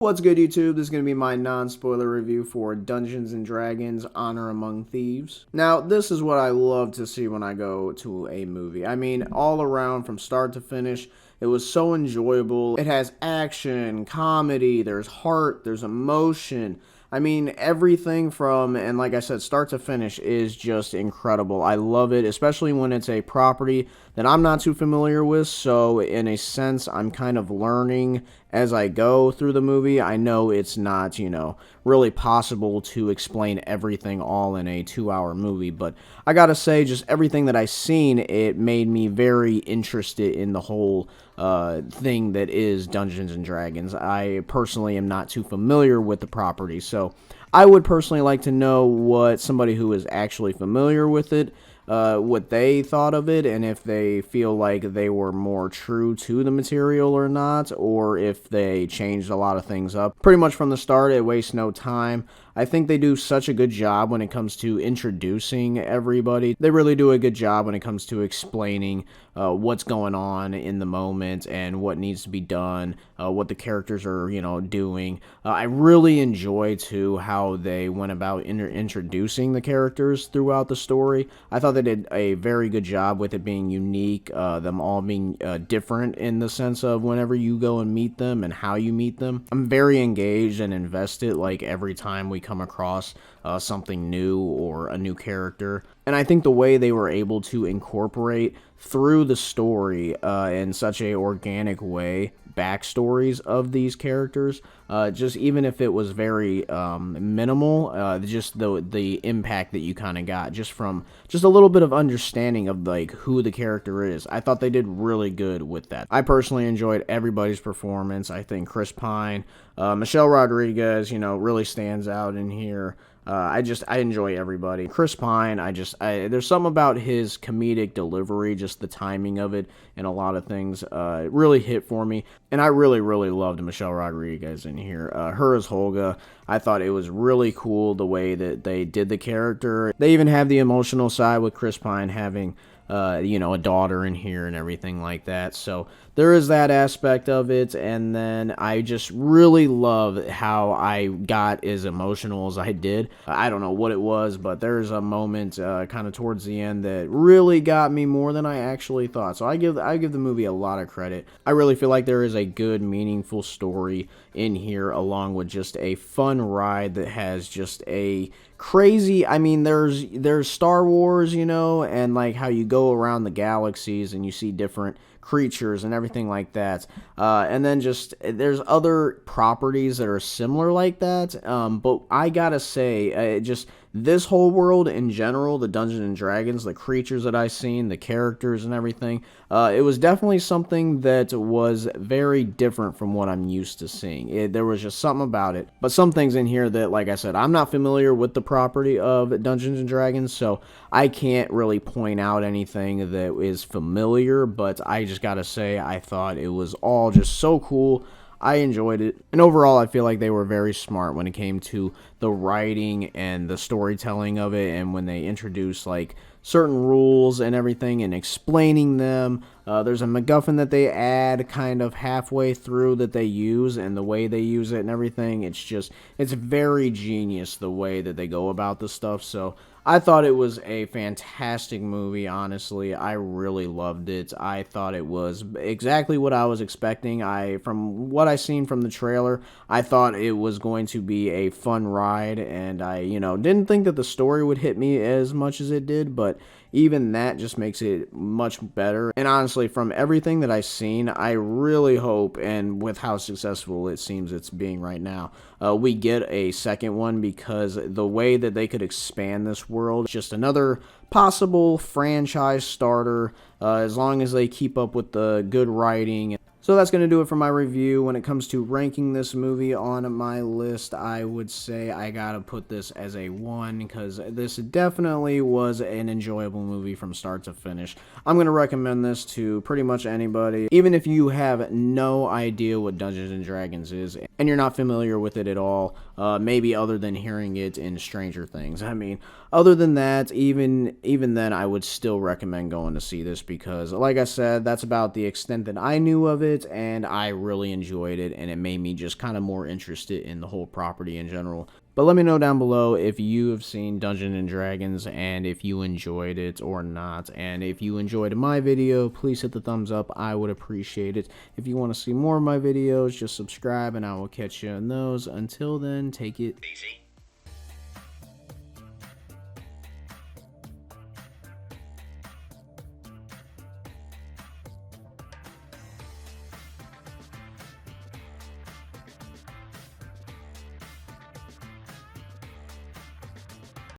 What's good, YouTube? This is going to be my non-spoiler review for Dungeons & Dragons Honor Among Thieves. Now, this is what I love to see when I go to a movie. I mean, all around from start to finish, it was so enjoyable. It has action, comedy, there's heart, there's emotion. I mean, everything from, and like I said, start to finish is just incredible. I love it, especially when it's a property that I'm not too familiar with, so in a sense, I'm kind of learning as I go through the movie. I know it's not, really possible to explain everything all in a 2-hour movie, but I gotta say, just everything that I seen, it made me very interested in the whole thing that is Dungeons and Dragons. I personally am not too familiar with the property, so I would personally like to know what somebody who is actually familiar with it, what they thought of it, and if they feel like they were more true to the material or not, or if they changed a lot of things up. Pretty much from the start, it wastes no time. I think they do such a good job when it comes to introducing everybody. They really do a good job when it comes to explaining what's going on in the moment and what needs to be done, what the characters are, doing. I really enjoy, too, how they went about introducing the characters throughout the story. I thought they did a very good job with it being unique, them all being different in the sense of whenever you go and meet them and how you meet them. I'm very engaged and invested, like, every time we come across something new or a new character. And I think the way they were able to incorporate through the story in such a organic way backstories of these characters, just even if it was very minimal, just the impact that you kind of got just from just a little bit of understanding of like who the character is. I thought they did really good with that. I personally enjoyed everybody's performance. I think Chris Pine, Michelle Rodriguez, really stands out in here. I enjoy everybody. Chris Pine, there's something about his comedic delivery, just the timing of it, and a lot of things, it really hit for me. And I really, really loved Michelle Rodriguez in here. Her as Holga, I thought it was really cool the way that they did the character. They even have the emotional side with Chris Pine having a daughter in here and everything like that. So there is that aspect of it. And then I just really love how I got as emotional as I did. I don't know what it was, but there's a moment kind of towards the end that really got me more than I actually thought. So I give the movie a lot of credit. I really feel like there is a good, meaningful story in here, along with just a fun ride that has just a crazy, I mean, there's Star Wars, and like how you go around the galaxies and you see different creatures and everything like that, and then just there's other properties that are similar like that, but I gotta say, just this whole world in general, the Dungeons and Dragons, the creatures that I've seen, the characters and everything, it was definitely something that was very different from what I'm used to seeing. There was just something about it. But some things in here that, like I said, I'm not familiar with the property of Dungeons and Dragons, so I can't really point out anything that is familiar, but I just gotta say, I thought it was all just so cool. I enjoyed it, and overall I feel like they were very smart when it came to the writing and the storytelling of it, and when they introduced like certain rules and everything and explaining them. There's a MacGuffin that they add kind of halfway through that they use, and the way they use it and everything, it's very genius the way that they go about this stuff. So I thought it was a fantastic movie, honestly. I really loved it. I thought it was exactly what I was expecting. From what I seen from the trailer, I thought it was going to be a fun ride, and I, didn't think that the story would hit me as much as it did, but even that just makes it much better. And honestly, from everything that I've seen, I really hope, and with how successful it seems it's being right now, we get a second one, because the way that they could expand this world, just another possible franchise starter, as long as they keep up with the good writing. So that's going to do it for my review. When it comes to ranking this movie on my list, I would say I gotta put this as a 1, because this definitely was an enjoyable movie from start to finish. I'm going to recommend this to pretty much anybody, even if you have no idea what Dungeons and Dragons is and you're not familiar with it at all, maybe other than hearing it in Stranger Things. I mean, other than that, even then, I would still recommend going to see this, because like I said, that's about the extent that I knew of it. it, and I really enjoyed it, and it made me just kind of more interested in the whole property in general. But let me know down below if you have seen Dungeons and Dragons and if you enjoyed it or not. And if you enjoyed my video, please hit the thumbs up. I would appreciate it. If you want to see more of my videos, just subscribe and I will catch you in those. Until then, take it easy.